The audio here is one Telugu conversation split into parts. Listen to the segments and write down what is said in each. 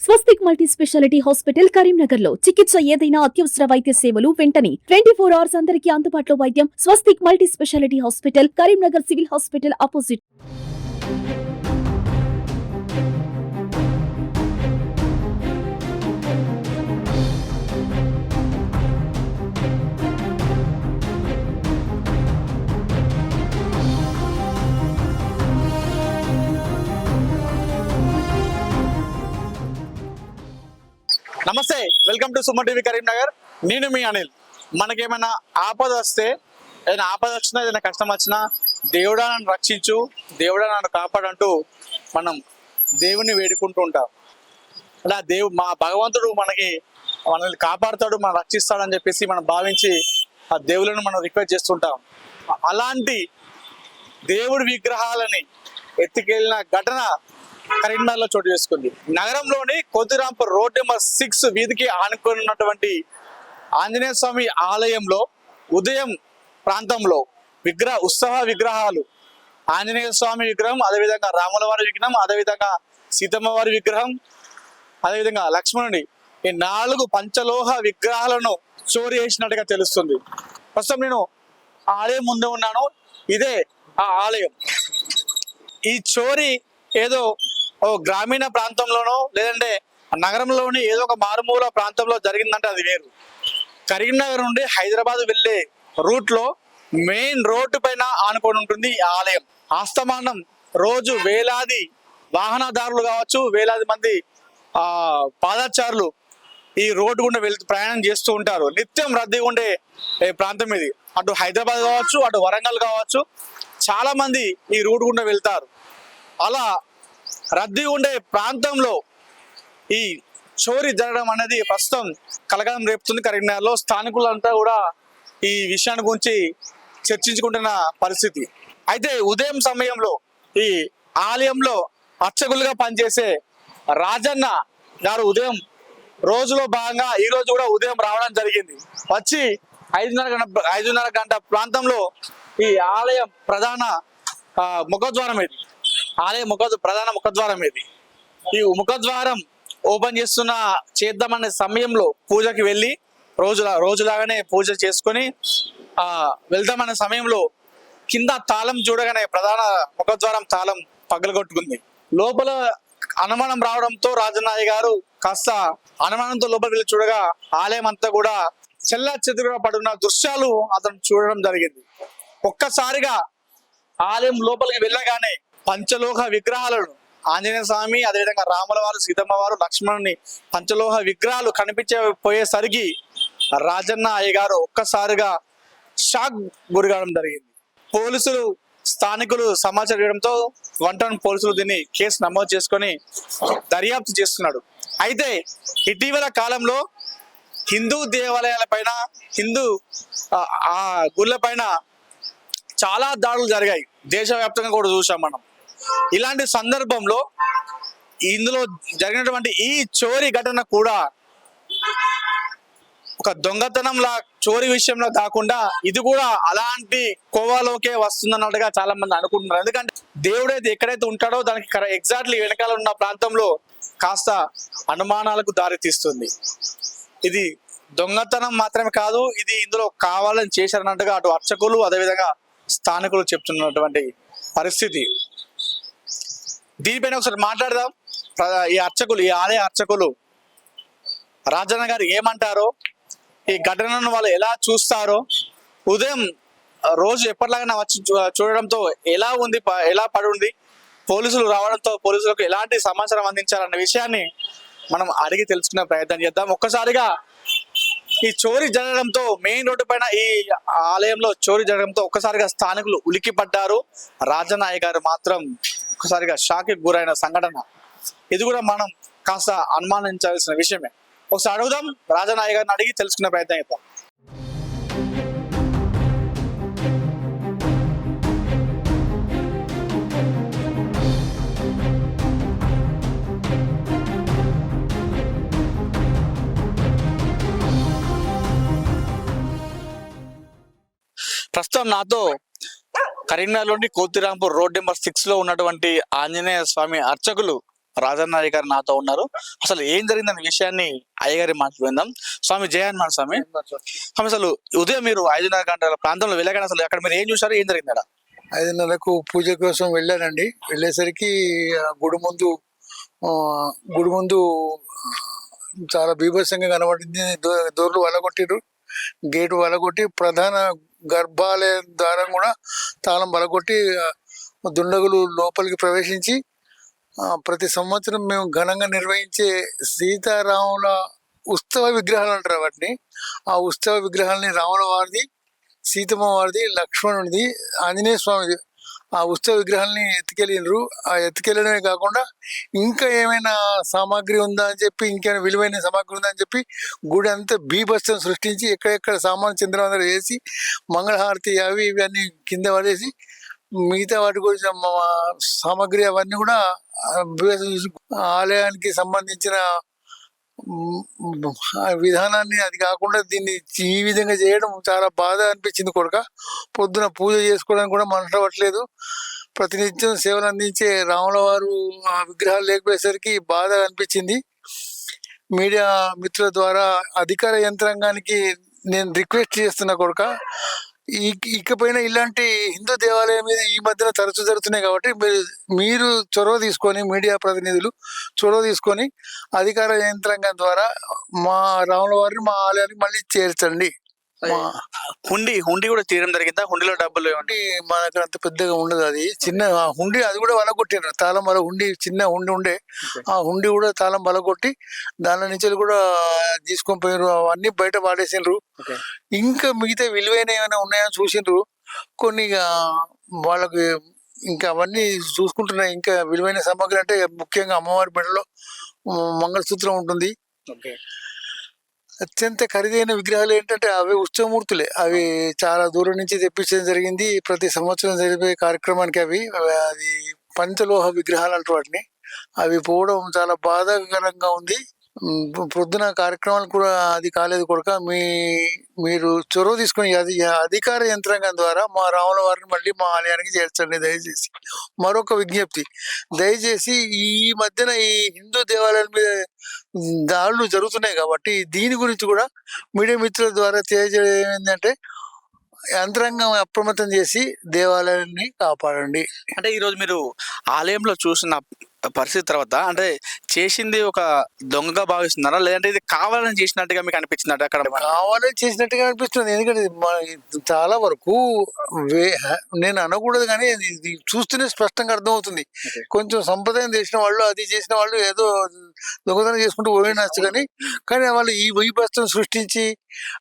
స్వస్తిక్ మల్టీ స్పెషాలిటీ హాస్పిటల్ కరీంనగర్ లో చికిత్స ఏదైనా అత్యవసర వైద్య సేవలు వెంటనే 24 అవర్స్ అందరికీ అందుబాటులో వైద్యం. Swastik multi specialty hospital Karimnagar civil hospital opposite. నమస్తే, welcome to Suman TV Karimnagar. నేను మీ అనిల్. మనకేమైనా ఆపద వస్తే, ఏదైనా ఆపద వచ్చినా, ఏదైనా కష్టం వచ్చినా, దేవుడా నన్ను రక్షించు, దేవుడా నన్ను కాపాడంటూ మనం దేవుని వేడుకుంటూ ఉంటాం. అలా మా భగవంతుడు మనల్ని కాపాడుతాడు, మనం రక్షిస్తాడని చెప్పేసి మనం భావించి ఆ దేవులను మనం రిక్వెస్ట్ చేస్తుంటాం. అలాంటి దేవుడి విగ్రహాలని ఎత్తుకెళ్ళిన ఘటన కరీంనగర్లో చోటు చేసుకుంది. నగరంలోని కొద్దిరాంపూర్ రోడ్ నెంబర్ 6 వీధికి ఆనుకున్నటువంటి ఆంజనేయ స్వామి ఆలయంలో ఉదయం ప్రాంతంలో ఉత్సవ విగ్రహాలు, ఆంజనేయ స్వామి విగ్రహం, అదేవిధంగా రాముల వారి విగ్రహం, అదేవిధంగా సీతమ్మ వారి విగ్రహం, అదేవిధంగా లక్ష్మణుడి, ఈ 4 పంచలోహ విగ్రహాలను చోరీ చేసినట్టుగా తెలుస్తుంది. ప్రస్తుతం నేను ఆలయం ముందే ఉన్నాను. ఇదే ఆ ఆలయం. ఈ చోరీ ఏదో గ్రామీణ ప్రాంతంలోనో లేదంటే నగరంలోని ఏదో ఒక మారుమూల ప్రాంతంలో జరిగిందంటే అది వేరు. కరీంనగర్ నుండి హైదరాబాద్ వెళ్లే రూట్ లో మెయిన్ రోడ్డు పైన ఆనుకొని ఉంటుంది ఈ ఆలయం. ఆస్తమానం రోజు వేలాది వాహనదారులు కావచ్చు, వేలాది మంది పాదచారులు ఈ రోడ్డు గుండా ప్రయాణం చేస్తూ ఉంటారు. నిత్యం రద్దీగా ఉండే ప్రాంతం ఇది. అటు హైదరాబాద్ కావచ్చు, అటు వరంగల్ కావచ్చు, చాలా మంది ఈ రోడ్డు గుండా వెళ్తారు. అలా రద్దీ ఉండే ప్రాంతంలో ఈ చోరీ జరగడం అనేది ప్రస్తుతం కలకలం రేపుతుంది కరీంనగర్లో. స్థానికులంతా కూడా ఈ విషయాన్ని గురించి చర్చించుకుంటున్న పరిస్థితి. అయితే ఉదయం సమయంలో ఈ ఆలయంలో అర్చకులుగా పనిచేసే రాజన్న గారు రోజులో భాగంగా ఈ రోజు కూడా ఉదయం రావడం జరిగింది. వచ్చి 5:30 గంట ప్రాంతంలో ఈ ఆలయం ప్రధాన ముఖద్వారం ఇది. ప్రధాన ముఖద్వారం ఇది. ఈ ముఖద్వారం ఓపెన్ చేద్దామనే సమయంలో పూజకి వెళ్ళి రోజులాగానే పూజ చేసుకొని వెళ్దామనే సమయంలో కింద తాళం చూడగానే ప్రధాన ముఖద్వారం తాళం పగలగొట్టుకుంది. లోపల అనుమానం రావడంతో రాజనాయ్ గారు కాస్త అనుమానంతో లోపల వెళ్ళి చూడగా ఆలయం అంతా కూడా చెల్లాచెదురుగా పడున్న దృశ్యాలు అతను చూడడం జరిగింది. ఒక్కసారిగా ఆలయం లోపలికి వెళ్ళగానే పంచలోహ విగ్రహాలను, ఆంజనేయ స్వామి, అదేవిధంగా రాముల వారు, సీతమ్మ వారు, లక్ష్మణుని పంచలోహ విగ్రహాలు కనిపించపోయేసరికి రాజన్న అయ్య గారు ఒక్కసారిగా షాక్ గురికావడం జరిగింది. పోలీసులు, స్థానికులు సమాచారం ఇవ్వడంతో 1 పోలీసులు దీన్ని కేసు నమోదు చేసుకొని దర్యాప్తు చేస్తున్నాడు. అయితే ఇటీవల కాలంలో హిందూ దేవాలయాల పైన, హిందూ గుళ్ళ పైన చాలా దాడులు జరిగాయి. దేశవ్యాప్తంగా కూడా చూసాం మనం. ఇలాంటి సందర్భంలో ఇందులో జరిగినటువంటి ఈ చోరీ ఘటన కూడా ఒక దొంగతనంలా, చోరీ విషయంలో కాకుండా ఇది కూడా అలాంటి కోవాలోకే వస్తుందన్నట్టుగా చాలా మంది అనుకుంటున్నారు. ఎందుకంటే దేవుడైతే ఎక్కడైతే ఉంటాడో దానికి ఎగ్జాక్ట్లీ వెనకాల ఉన్న ప్రాంతంలో కాస్త అనుమానాలకు దారితీస్తుంది. ఇది దొంగతనం మాత్రమే కాదు, ఇది ఇందులో కావాలని చేశారన్నట్టుగా అటు అర్చకులు, అదేవిధంగా స్థానికులు చెప్తున్నటువంటి పరిస్థితి. దీనిపైన ఒకసారి మాట్లాడదాం. ఈ ఆలయ అర్చకులు రాజన్న గారు ఏమంటారో, ఈ ఘటనను వాళ్ళు ఎలా చూస్తారో, ఉదయం రోజు ఎప్పటిలాగా వచ్చి చూడడంతో ఎలా పడుంది, పోలీసులు రావడంతో పోలీసులకు ఎలాంటి సమాచారం అందించారన్న విషయాన్ని మనం అడిగి తెలుసుకునే ప్రయత్నం చేద్దాం. ఒక్కసారిగా ఈ చోరీ జరగడంతో, మెయిన్ రోడ్డు పైన ఈ ఆలయంలో చోరీ జరగడంతో ఒక్కసారిగా స్థానికులు ఉలికి పడ్డారు. రాజనాయ్ గారు మాత్రం ఒక్కసారిగా షాక్కి గురైన సంఘటన ఇది కూడా మనం కాస్త అనుమానించాల్సిన విషయమే. ఒకసారి అడుగుదాం, రాజనాయ్ గారిని అడిగి తెలుసుకునే ప్రయత్నం చేద్దాం. ప్రస్తుతం నాతో కరీంనగర్లోని కొద్దిరాంపూర్ రోడ్ నెంబర్ 6 లో ఉన్నటువంటి ఆంజనేయ స్వామి అర్చకులు రాజన్న అయ్య గారు నాతో ఉన్నారు. అసలు ఏం జరిగిందనే విషయాన్ని అయ్యగారి మాట్లాడుకుందాం. స్వామి జయ హనుమాన్ స్వామి. స్వామి అసలు ఉదయం మీరు 5:30 గంటల ప్రాంతంలో వెళ్ళగానే అసలు అక్కడ మీరు ఏం చూసారు, ఏం జరిగింది అక్కడ? 5:30కు పూజ కోసం వెళ్ళానండి. వెళ్ళేసరికి ఆ ఆ, గుడి ముందు చాలా బీభత్సంగా కనబడింది. డోర్లు వలగొట్టిరు, గేటు వలగొట్టి ప్రధాన గర్భాలయం ద్వారం కూడా తాళం వలగొట్టి దుండగులు లోపలికి ప్రవేశించి ప్రతి సంవత్సరం మేము ఘనంగా నిర్వహించే సీతారాముల ఉత్సవ విగ్రహాలు అంటారు వాటిని. ఆ ఉత్సవ విగ్రహాలని రాముల వారిది, సీతమ్మ వారిది, లక్ష్మణుడిది, ఆంజనేయ స్వామిది ఆ ఉత్సవ విగ్రహాలని ఎత్తుకెళ్ళిండ్రు. ఆ ఎత్తుకెళ్ళడమే కాకుండా ఇంకా ఏమైనా సామాగ్రి ఉందా అని చెప్పి, ఇంకేమైనా విలువైన సామాగ్రి ఉందా అని చెప్పి గుడి అంతా బీభత్సం సృష్టించి ఎక్కడెక్కడ సామాన్ చిందరవందర చేసి మంగళహారతి అవి ఇవి అన్ని కింద పడేసి మిగతా వాటి గురించి సామాగ్రి అవన్నీ కూడా బీభత్సం చేసి ఆలయానికి సంబంధించిన ఆ విధానాన్ని, అది కాకుండా దీన్ని ఈ విధంగా చేయడం చాలా బాధ అనిపించింది కొడుక. పొద్దున పూజ చేసుకోవడానికి కూడా మనసు అవ్వట్లేదు. ప్రతినిత్యం సేవలు అందించే రాముల వారు ఆ విగ్రహాలు లేకపోయేసరికి బాధ అనిపించింది. మీడియా మిత్రుల ద్వారా అధికార యంత్రాంగానికి నేను రిక్వెస్ట్ చేస్తున్నా కొడుక, ఇకపైన ఇలాంటి హిందూ దేవాలయం మీద ఈ మధ్యన తరచూ జరుగుతున్నాయి కాబట్టి మీరు చొరవ తీసుకొని, మీడియా ప్రతినిధులు చొరవ తీసుకొని అధికార యంత్రాంగం ద్వారా మా రాముల వారిని మా ఆలయానికి మళ్ళీ చేర్చండి. హుండీ కూడా తీయడం జరిగిందా? హుండీలో డబ్బులు హుండీ మా దగ్గర అంత పెద్దగా ఉండదు, అది చిన్న హుండీ. అది కూడా వలగొట్టిండ్రు, తాళం వల హుండీ, చిన్న హుండీ ఉండే ఆ హుండీ కూడా తాళం వలగొట్టి దాని నుంచి కూడా తీసుకొని పోయినరు. అవన్నీ బయట పాడేసిండ్రు. ఇంకా మిగతా విలువైన ఏమైనా ఉన్నాయని చూసిండ్రు కొన్ని. వాళ్ళకి ఇంకా అవన్నీ చూసుకుంటున్నాయి. ఇంకా విలువైన సామాగ్రి అంటే ముఖ్యంగా అమ్మవారి మెడలో మంగళసూత్రం ఉంటుంది. అత్యంత ఖరీదైన విగ్రహాలు ఏంటంటే అవి ఉత్సవమూర్తులే. అవి చాలా దూరం నుంచి తెప్పించడం జరిగింది. ప్రతి సంవత్సరం జరిగే కార్యక్రమానికి అది పంచలోహ విగ్రహాలు అంటారు వాటిని. అవి పోవడం చాలా బాధాకరంగా ఉంది. పొద్దున కార్యక్రమాలు కూడా అది కాలేదు కొడుక. మీరు చొరవ తీసుకుని అధికార యంత్రాంగం ద్వారా మా రాముల వారిని మళ్ళీ మా ఆలయానికి చేర్చండి దయచేసి. మరొక విజ్ఞప్తి, దయచేసి ఈ మధ్యన ఈ హిందూ దేవాలయాల మీద దాడులు జరుగుతున్నాయి కాబట్టి దీని గురించి కూడా మీడియా మిత్రుల ద్వారా తెలియజేయడం ఏంటంటే యంత్రాంగం అప్రమత్తం చేసి దేవాలయాన్ని కాపాడండి. అంటే ఈరోజు మీరు ఆలయంలో చూసిన పరిస్థితి తర్వాత అంటే చేసింది ఒక దొంగగా భావిస్తున్నారా, లేదంటే ఇది కావాలని చేసినట్టుగా మీకు అనిపించింది? అక్కడ కావాలని చేసినట్టుగా అనిపిస్తుంది. ఎందుకంటే చాలా వరకు నేను అనకూడదు కానీ ఇది చూస్తూనే స్పష్టంగా అర్థమవుతుంది. కొంచెం సంప్రదాయం చేసిన వాళ్ళు, అది చేసిన వాళ్ళు ఏదో దొంగతనం చేసుకుంటూ పోయినచ్చు కానీ వాళ్ళు ఈ వైభస్తం సృష్టించి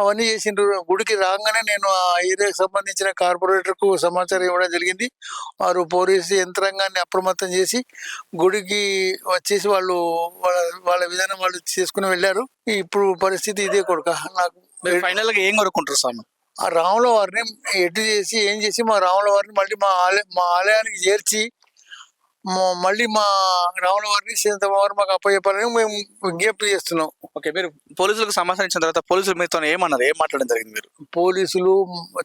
అవన్నీ చేసిండ్రు. గుడికి రాగానే నేను ఆ ఏరియాకి సంబంధించిన కార్పొరేటర్కు సమాచారం ఇవ్వడం జరిగింది. వారు పోలీసు యంత్రాంగాన్ని అప్రమత్తం చేసి గుడికి వచ్చేసి వాళ్ళు వాళ్ళ విధానం వాళ్ళు చేసుకుని వెళ్ళారు. ఇప్పుడు పరిస్థితి ఇదే కొడుక. నాకు ఫైనల్ గా ఏం కోరుకుంటారు స్వామి? ఆ రాముల వారిని ఎటు చేసి ఏం చేసి మా రాముల వారిని మళ్ళీ మా ఆలయానికి చేర్చి మళ్ళీ మా రాముల వారిని సీతమ్మ వారు మాకు అప్పచెప్పాలని మేము విజ్ఞప్తి చేస్తున్నాం. ఓకే, మీరు పోలీసులకు సమాచారం ఇచ్చిన తర్వాత పోలీసులు మీతో ఏమన్నారు, ఏం మాట్లాడడం జరిగింది? మీరు పోలీసులు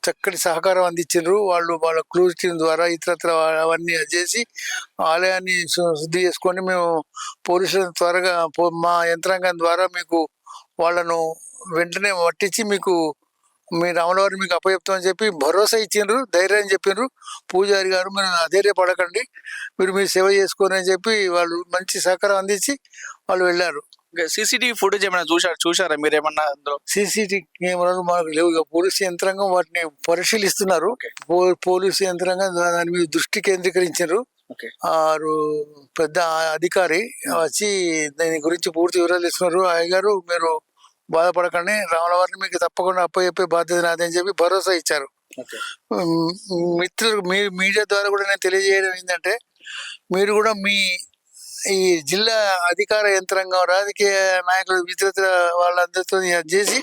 చక్కటి సహకారం అందించారు. వాళ్ళ క్లూజ్ టీం ద్వారా ఇతరత్ర అవన్నీ చేసి ఆలయాన్ని శుద్ధి చేసుకొని మేము పోలీసుల త్వరగా మా యంత్రాంగం ద్వారా మీకు వాళ్ళను వెంటనే పట్టించి మీకు మీ రాములవారిని మీకు అప్పచెప్తామని చెప్పి భరోసా ఇచ్చిండ్రు, ధైర్యం చెప్పిండ్రు. పూజారి గారు మీరు అధైర్యపడకండి, మీరు సేవ చేసుకోని అని చెప్పి వాళ్ళు మంచి సహకారం అందించి వాళ్ళు వెళ్ళారు. సీసీటీవీ ఫుటేజ్ ఏమైనా చూసారా మీరు? ఏమన్నా అందులో సీసీటీవీ కెమెరాలు మాకు లేవు. పోలీసు యంత్రాంగం వాటిని పరిశీలిస్తున్నారు. పోలీసు యంత్రాంగం దాని మీద దృష్టి కేంద్రీకరించారు. ఆరు పెద్ద అధికారి వచ్చి దాని గురించి పూర్తి వివరాలు ఇస్తున్నారు. అయ్యగారు మీరు బాధపడకండి, రాముల వారిని మీకు తప్పకుండా అప్పచెప్పే బాధ్యత నాదని చెప్పి భరోసా ఇచ్చారు. మిత్రులు మీడియా ద్వారా కూడా నేను తెలియజేయడం ఏంటంటే మీరు కూడా మీ ఈ జిల్లా అధికార యంత్రాంగం, రాజకీయ నాయకులు, విద్యుత్ వాళ్ళందరితో చేసి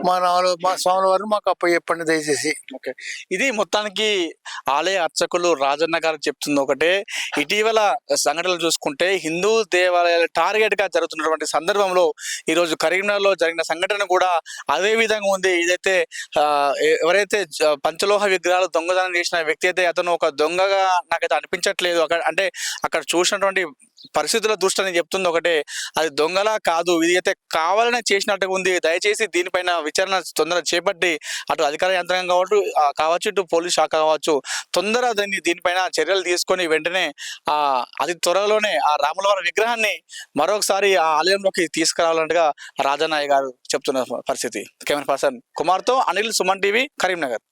మా స్వాముల వారిని మాకు అప్పచెప్పండి దయచేసి. ఓకే, ఇది మొత్తానికి ఆలయ అర్చకులు రాజన్న గారు చెప్తుంది ఒకటే. ఇటీవల సంఘటనలు చూసుకుంటే హిందూ దేవాలయాల టార్గెట్ గా జరుగుతున్నటువంటి సందర్భంలో ఈరోజు కరీంనగర్లో జరిగిన సంఘటన కూడా అదే విధంగా ఉంది. ఇదైతే ఎవరైతే పంచలోహ విగ్రహాలు దొంగతనం చేసిన వ్యక్తి అయితే అతను ఒక దొంగగా నాకైతే అనిపించట్లేదు. అక్కడ చూసినటువంటి పరిస్థితుల దృష్ట్యా నేను చెప్తుంది ఒకటే, అది దొంగలా కాదు, ఇది అయితే కావాలనే చేసినట్టుగా ఉంది. దయచేసి దీనిపైన విచారణ తొందరగా చేపట్టి అటు అధికార యంత్రాంగం కావచ్చు ఇటు పోలీస్ శాఖ కావచ్చు తొందరగా దీనిపైన చర్యలు తీసుకొని వెంటనే అతి త్వరలోనే ఆ రాములవారి విగ్రహాన్ని మరొకసారి ఆ ఆలయంలోకి తీసుకురావాలంటగా రాజానాయ్ గారు చెప్తున్న పరిస్థితి. కెమెరా పర్సన్ కుమార్తో అనిల్, సుమన్ టీవీ, కరీంనగర్.